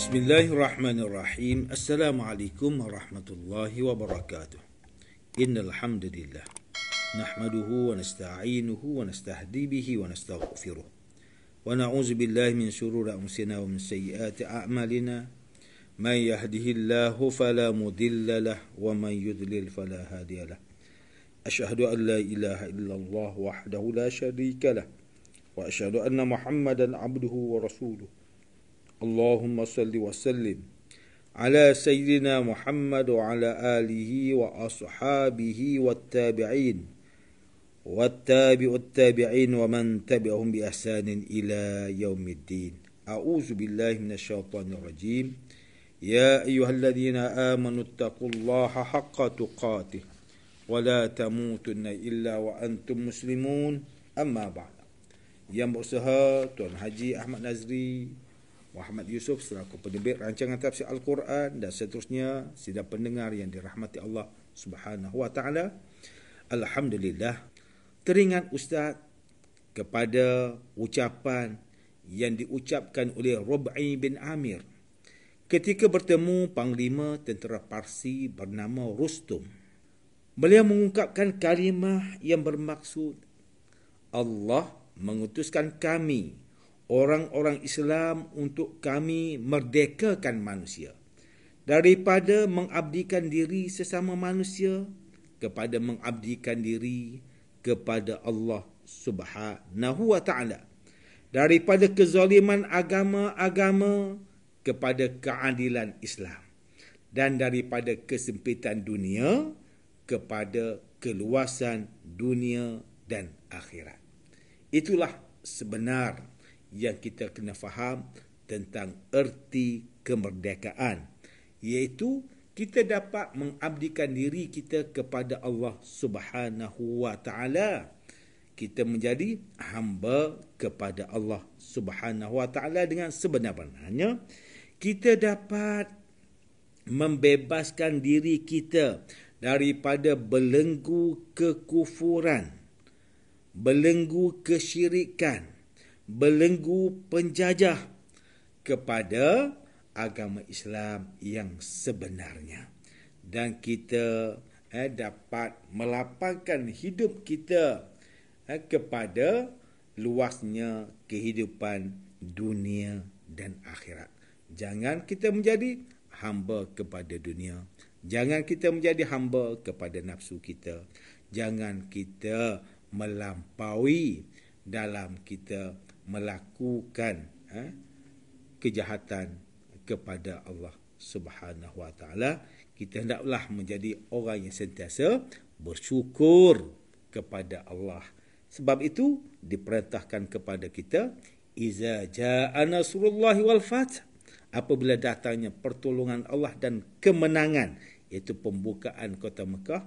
Bismillahirrahmanirrahim. Assalamualaikum warahmatullahi wabarakatuh. Innal hamdalillah nahmaduhu wa nasta'inuhu wa nastahdi bihi wa nastaghfiruh. Wa na'udzu billahi min shururi anfusina wa min sayyiati a'malina. Man yahdihillahu fala mudilla lahu wa man yudlil fala hadiya lahu. Asyhadu an la ilaha illallah wahdahu la syarika lah wa asyhadu anna Muhammadan abduhu wa rasuluh. Allahumma salli wa sallim ala sayyidina Muhammad wa ala alihi wa ashabihi wattabi'in wattabi'ut-tabi'in wa man tabi'ahum bi ihsanin ila yaumiddin. A'udzu billahi minasyaitonir rajim. Ya ayyuhalladzina amanu taqullaha haqqa tuqatih wa la tamutunna illa wa antum muslimun. Amma ba'd. Yang berusaha Tuan Haji Ahmad Nazri Muhammad Yusuf selaku penerbit rancangan tafsir Al-Quran dan seterusnya sidang pendengar yang dirahmati Allah Subhanahu wa taala. Alhamdulillah, teringat Ustaz kepada ucapan yang diucapkan oleh Rub'i bin Amir ketika bertemu Panglima Tentera Parsi bernama Rustum. Beliau mengungkapkan kalimah yang bermaksud, Allah mengutuskan kami orang-orang Islam untuk kami merdekakan manusia daripada mengabdikan diri sesama manusia kepada mengabdikan diri kepada Allah Subhanahu wa taala, daripada kezaliman agama-agama kepada keadilan Islam, dan daripada kesempitan dunia kepada keluasan dunia dan akhirat. Itulah sebenar yang kita kena faham tentang erti kemerdekaan, iaitu kita dapat mengabdikan diri kita kepada Allah Subhanahu wa taala. Kita menjadi hamba kepada Allah Subhanahu wa taala dengan sebenar-benarnya. Kita dapat membebaskan diri kita daripada belenggu kekufuran, belenggu kesyirikan, belenggu penjajah kepada agama Islam yang sebenarnya, dan kita dapat melapangkan hidup kita kepada luasnya kehidupan dunia dan akhirat. Jangan kita menjadi hamba kepada dunia, jangan kita menjadi hamba kepada nafsu kita, jangan kita melampaui dalam kita melakukan kejahatan kepada Allah Subhanahu wa taala. Kita hendaklah menjadi orang yang sentiasa bersyukur kepada Allah. Sebab itu diperintahkan kepada kita, iza jaa nasrullahi wal fath, apabila datangnya pertolongan Allah dan kemenangan, iaitu pembukaan kota Mekah,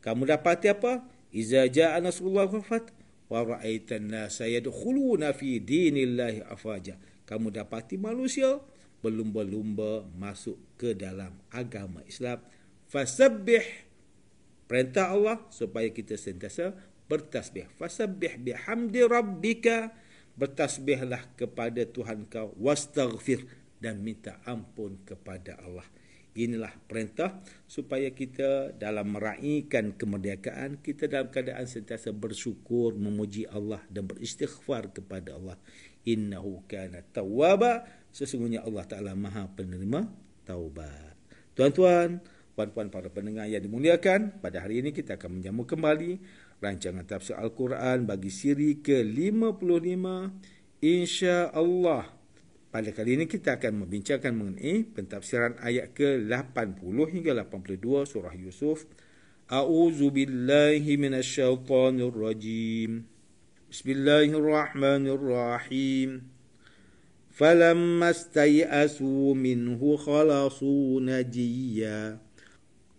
kamu dapati apa? Iza jaa nasrullahi wal fath wa ra'aitan nasa yadkhuluna fi dinillahi afwaja. Kamu dapati manusia berlumba-lumba masuk ke dalam agama Islam. Fasabbih, perintah Allah supaya kita sentiasa bertasbih. Fasabbih bihamdi rabbika, bertasbihlah kepada Tuhan kau, wastaghfir, dan minta ampun kepada Allah. Inilah perintah supaya kita dalam meraihkan kemerdekaan, kita dalam keadaan sentiasa bersyukur, memuji Allah dan beristighfar kepada Allah. Innahu kana tawwaba, sesungguhnya Allah Ta'ala Maha penerima taubat. Tuan-tuan, puan-puan para pendengar yang dimuliakan, pada hari ini kita akan menyambung kembali rancangan tafsir Al-Quran bagi siri ke-55, insya-Allah. Pada kali ini kita akan membincangkan mengenai pentafsiran ayat ke-80 hingga 82 surah Yusuf. A'udzu billahi minasyaitonir rajim. Bismillahirrahmanirrahim. Falamma stay'asu minhu khalasu najiyya.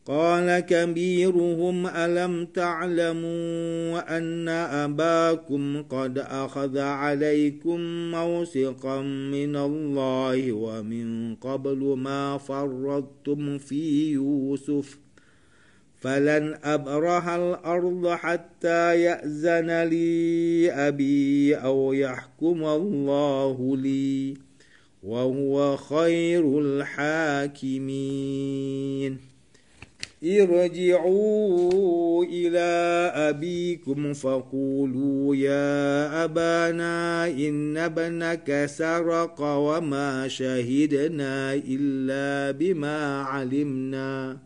قال كبيرهم ألم تعلموا أن أباكم قد أخذ عليكم موثقا من الله ومن قبل ما فرطتم في يوسف فلن أبرح الأرض حتى يأذن لي أبي أو يحكم الله لي وهو خير الحاكمين ارجعوا إلى أبيكم فقولوا يا أبانا إن ابنك سرق وما شهدنا إلا بما علمنا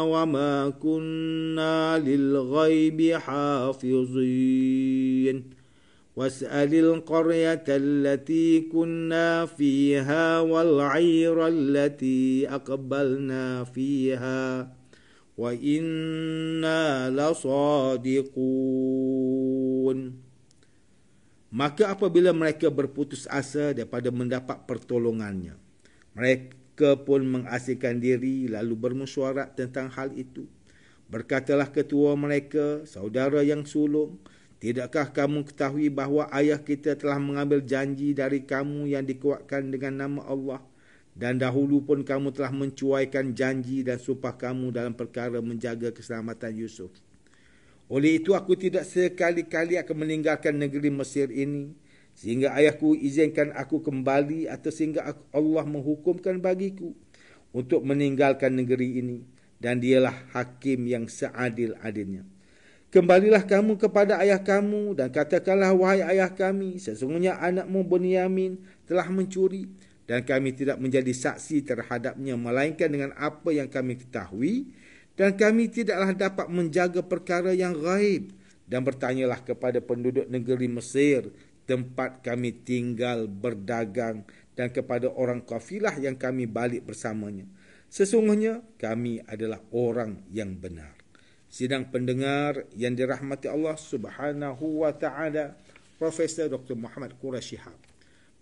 وما كنا للغيب حافظين واسأل القرية التي كنا فيها والعير التي أقبلنا فيها وإنا لصادقون. Maka apabila mereka berputus asa daripada mendapat pertolongannya, mereka pun mengasingkan diri lalu bermesyuarat tentang hal itu. Berkatalah ketua mereka, saudara yang sulung, tidakkah kamu ketahui bahawa ayah kita telah mengambil janji dari kamu yang dikuatkan dengan nama Allah, dan dahulu pun kamu telah mencuaikan janji dan sumpah kamu dalam perkara menjaga keselamatan Yusuf. Oleh itu aku tidak sekali-kali akan meninggalkan negeri Mesir ini sehingga ayahku izinkan aku kembali atau sehingga Allah menghukumkan bagiku untuk meninggalkan negeri ini, dan dialah hakim yang seadil-adilnya. Kembalilah kamu kepada ayah kamu dan katakanlah, wahai ayah kami, sesungguhnya anakmu Bunyamin telah mencuri dan kami tidak menjadi saksi terhadapnya melainkan dengan apa yang kami ketahui, dan kami tidaklah dapat menjaga perkara yang gaib. Dan bertanyalah kepada penduduk negeri Mesir tempat kami tinggal berdagang dan kepada orang kafilah yang kami balik bersamanya. Sesungguhnya kami adalah orang yang benar. Sidang pendengar yang dirahmati Allah Subhanahu wa taala, Profesor Dr. Muhammad Quraish Shihab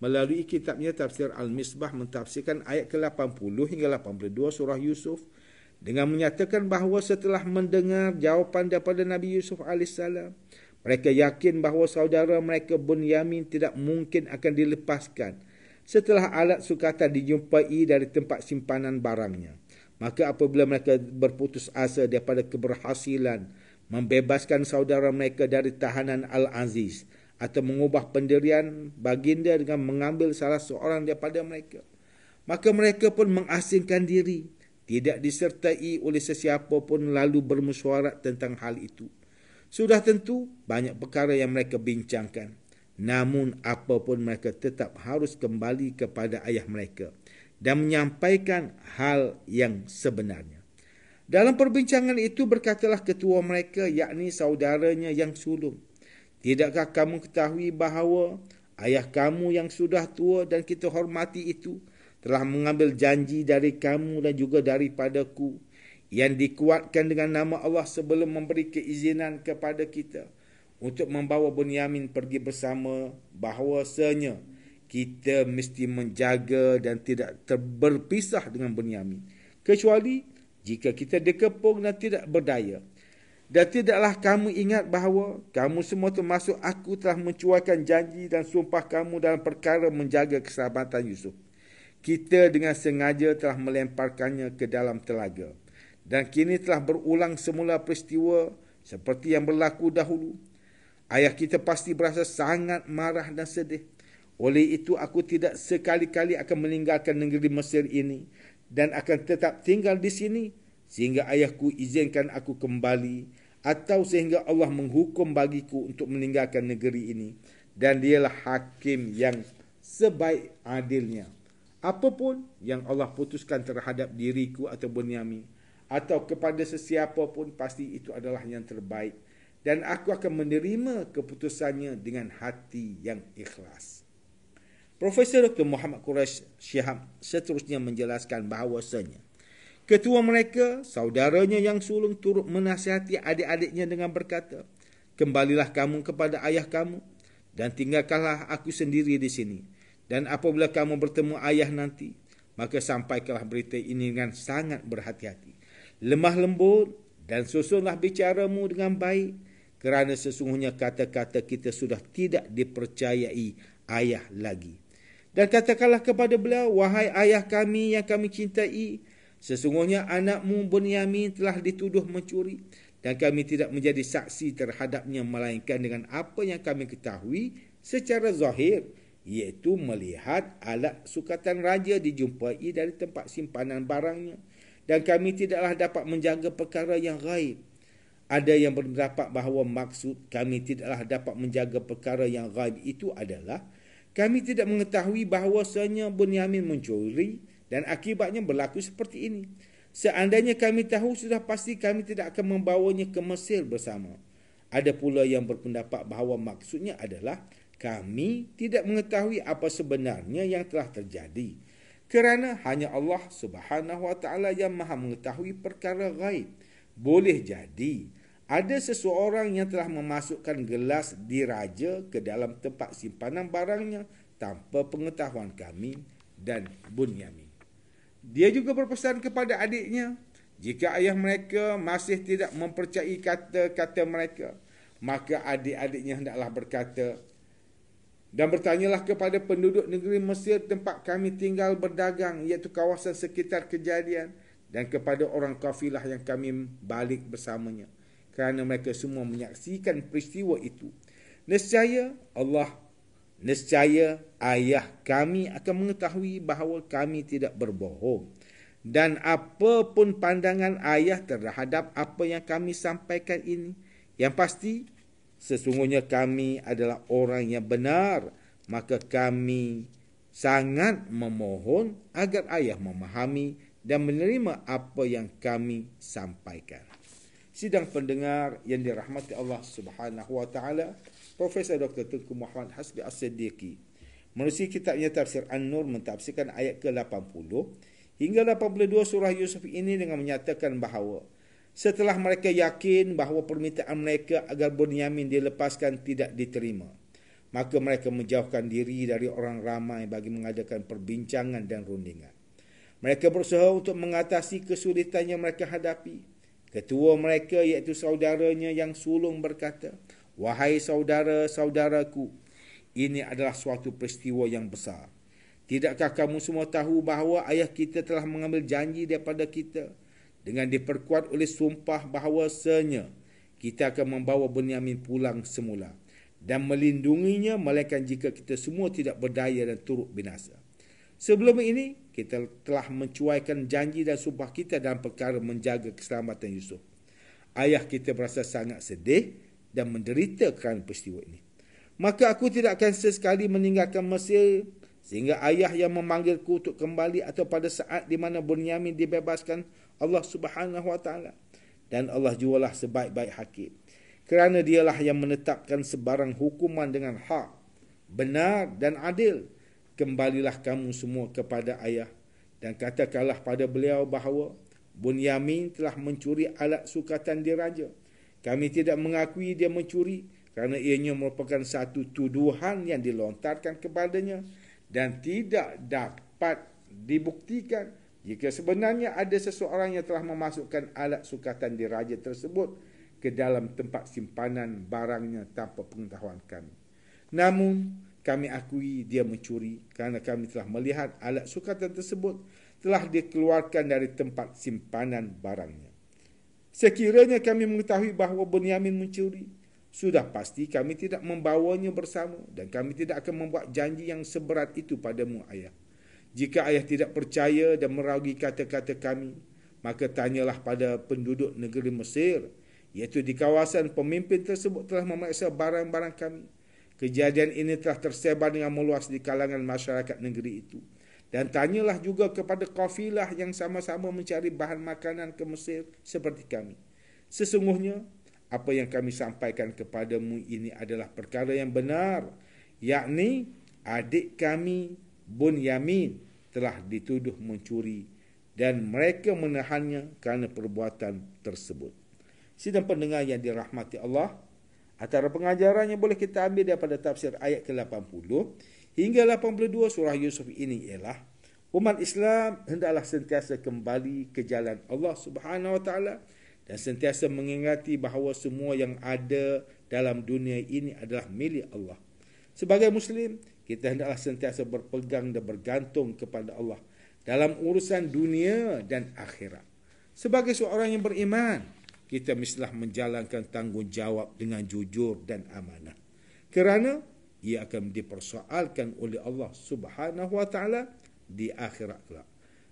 melalui kitabnya Tafsir Al-Misbah mentafsirkan ayat ke-80 hingga 82 surah Yusuf dengan menyatakan bahawa setelah mendengar jawapan daripada Nabi Yusuf AS, mereka yakin bahawa saudara mereka Bunyamin tidak mungkin akan dilepaskan setelah alat sukatan dijumpai dari tempat simpanan barangnya. Maka apabila mereka berputus asa daripada keberhasilan membebaskan saudara mereka dari tahanan Al-Aziz atau mengubah pendirian baginda dengan mengambil salah seorang daripada mereka, maka mereka pun mengasingkan diri, tidak disertai oleh sesiapa pun lalu bermesyuarat tentang hal itu. Sudah tentu banyak perkara yang mereka bincangkan. Namun apapun mereka tetap harus kembali kepada ayah mereka dan menyampaikan hal yang sebenarnya. Dalam perbincangan itu berkatalah ketua mereka, yakni saudaranya yang sulung, tidakkah kamu ketahui bahawa ayah kamu yang sudah tua dan kita hormati itu telah mengambil janji dari kamu dan juga daripadaku yang dikuatkan dengan nama Allah sebelum memberi keizinan kepada kita untuk membawa Bunyamin pergi bersama, bahawasanya kita mesti menjaga dan tidak berpisah dengan Bunyamin kecuali jika kita dikepung dan tidak berdaya. Dan tidaklah kamu ingat bahawa kamu semua termasuk aku telah mencuaikan janji dan sumpah kamu dalam perkara menjaga keselamatan Yusuf. Kita dengan sengaja telah melemparkannya ke dalam telaga. Dan kini telah berulang semula peristiwa seperti yang berlaku dahulu. Ayah kita pasti berasa sangat marah dan sedih. Oleh itu aku tidak sekali-kali akan meninggalkan negeri Mesir ini dan akan tetap tinggal di sini sehingga ayahku izinkan aku kembali atau sehingga Allah menghukum bagiku untuk meninggalkan negeri ini. Dan dialah hakim yang sebaik adilnya. Apapun yang Allah putuskan terhadap diriku atau Bunyamin atau kepada sesiapa pun, pasti itu adalah yang terbaik. Dan aku akan menerima keputusannya dengan hati yang ikhlas. Profesor Dr. Muhammad Quraish Shihab seterusnya menjelaskan bahawasanya ketua mereka, saudaranya yang sulung, turut menasihati adik-adiknya dengan berkata, kembalilah kamu kepada ayah kamu dan tinggalkanlah aku sendiri di sini. Dan apabila kamu bertemu ayah nanti, maka sampaikanlah berita ini dengan sangat berhati-hati. Lemah lembut dan susunlah bicaramu dengan baik, kerana sesungguhnya kata-kata kita sudah tidak dipercayai ayah lagi. Dan katakanlah kepada beliau, wahai ayah kami yang kami cintai, sesungguhnya anakmu Bunyamin telah dituduh mencuri dan kami tidak menjadi saksi terhadapnya melainkan dengan apa yang kami ketahui secara zahir, iaitu melihat alat sukatan raja dijumpai dari tempat simpanan barangnya, dan kami tidaklah dapat menjaga perkara yang gaib. Ada yang berpendapat bahawa maksud kami tidaklah dapat menjaga perkara yang gaib itu adalah kami tidak mengetahui bahawasanya Bunyamin mencuri dan akibatnya berlaku seperti ini. Seandainya kami tahu, sudah pasti kami tidak akan membawanya ke Mesir bersama. Ada pula yang berpendapat bahawa maksudnya adalah kami tidak mengetahui apa sebenarnya yang telah terjadi, kerana hanya Allah Subhanahu Wa Taala yang Maha mengetahui perkara gaib. Boleh jadi ada seseorang yang telah memasukkan gelas diraja ke dalam tempat simpanan barangnya tanpa pengetahuan kami dan Bunyamin. Dia juga berpesan kepada adiknya, jika ayah mereka masih tidak mempercayai kata-kata mereka, maka adik-adiknya hendaklah berkata, dan bertanyalah kepada penduduk negeri Mesir tempat kami tinggal berdagang, iaitu kawasan sekitar kejadian, dan kepada orang kafilah yang kami balik bersamanya, kerana mereka semua menyaksikan peristiwa itu. Nescaya ayah kami akan mengetahui bahawa kami tidak berbohong, dan apapun pandangan ayah terhadap apa yang kami sampaikan ini, yang pasti sesungguhnya kami adalah orang yang benar. Maka kami sangat memohon agar ayah memahami dan menerima apa yang kami sampaikan. Sidang pendengar yang dirahmati Allah Subhanahu Wa Taala, Profesor Dr. Tunku Muhammad Hasbi As-Siddiqi menerusi kitabnya Tafsir An-Nur mentafsirkan ayat ke-80 hingga 82 surah Yusuf ini dengan menyatakan bahawa setelah mereka yakin bahawa permintaan mereka agar Bunyamin dilepaskan tidak diterima, maka mereka menjauhkan diri dari orang ramai bagi mengadakan perbincangan dan rundingan. Mereka berusaha untuk mengatasi kesulitan yang mereka hadapi. Ketua mereka iaitu saudaranya yang sulung berkata, "Wahai saudara-saudaraku, ini adalah suatu peristiwa yang besar. Tidakkah kamu semua tahu bahawa ayah kita telah mengambil janji daripada kita dengan diperkuat oleh sumpah bahawasanya kita akan membawa Bunyamin pulang semula dan melindunginya melainkan jika kita semua tidak berdaya dan turut binasa. Sebelum ini, kita telah mencuaikan janji dan sumpah kita dalam perkara menjaga keselamatan Yusuf. Ayah kita berasa sangat sedih dan menderita kerana peristiwa ini. Maka aku tidak akan sesekali meninggalkan Mesir sehingga ayah yang memanggilku untuk kembali atau pada saat di mana Bunyamin dibebaskan Allah Subhanahu Wa Taala. Dan Allah jualah sebaik-baik hakim, kerana dialah yang menetapkan sebarang hukuman dengan hak, benar dan adil. Kembalilah kamu semua kepada ayah dan katakanlah pada beliau bahawa Bunyamin telah mencuri alat sukatan diraja. Kami tidak mengakui dia mencuri kerana ianya merupakan satu tuduhan yang dilontarkan kepadanya dan tidak dapat dibuktikan jika sebenarnya ada seseorang yang telah memasukkan alat sukatan diraja tersebut ke dalam tempat simpanan barangnya tanpa pengetahuan kami. Namun kami akui dia mencuri kerana kami telah melihat alat sukatan tersebut telah dikeluarkan dari tempat simpanan barangnya. Sekiranya kami mengetahui bahawa Bunyamin mencuri, sudah pasti kami tidak membawanya bersama dan kami tidak akan membuat janji yang seberat itu padamu ayah. Jika ayah tidak percaya dan meragukan kata-kata kami, maka tanyalah pada penduduk negeri Mesir, iaitu di kawasan pemimpin tersebut telah memeriksa barang-barang kami. Kejadian ini telah tersebar dengan meluas di kalangan masyarakat negeri itu. Dan tanyalah juga kepada kafilah yang sama-sama mencari bahan makanan ke Mesir seperti kami. Sesungguhnya, apa yang kami sampaikan kepadamu ini adalah perkara yang benar, yakni adik kami Bunyamin telah dituduh mencuri dan mereka menahannya kerana perbuatan tersebut. Sidang pendengar yang dirahmati Allah, antara pengajaran yang boleh kita ambil daripada tafsir ayat ke-80 hingga 82 surah Yusuf ini ialah umat Islam hendaklah sentiasa kembali ke jalan Allah Subhanahu Wa Taala dan sentiasa mengingati bahawa semua yang ada dalam dunia ini adalah milik Allah. Sebagai Muslim, kita hendaklah sentiasa berpegang dan bergantung kepada Allah dalam urusan dunia dan akhirat. Sebagai seorang yang beriman, kita mestilah menjalankan tanggungjawab dengan jujur dan amanah. Kerana ia akan dipersoalkan oleh Allah Subhanahu wa taala di akhirat kelak.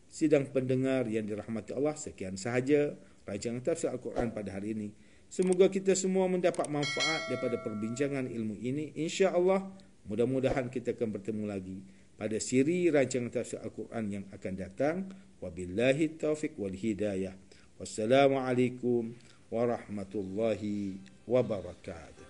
Sidang pendengar yang dirahmati Allah, sekian sahaja rancangan tafsir Al-Quran pada hari ini. Semoga kita semua mendapat manfaat daripada perbincangan ilmu ini. Insya-Allah, mudah-mudahan kita akan bertemu lagi pada siri rancangan tafsir Al-Quran yang akan datang. Wabillahi taufiq wal hidayah. Wassalamualaikum warahmatullahi wabarakatuh.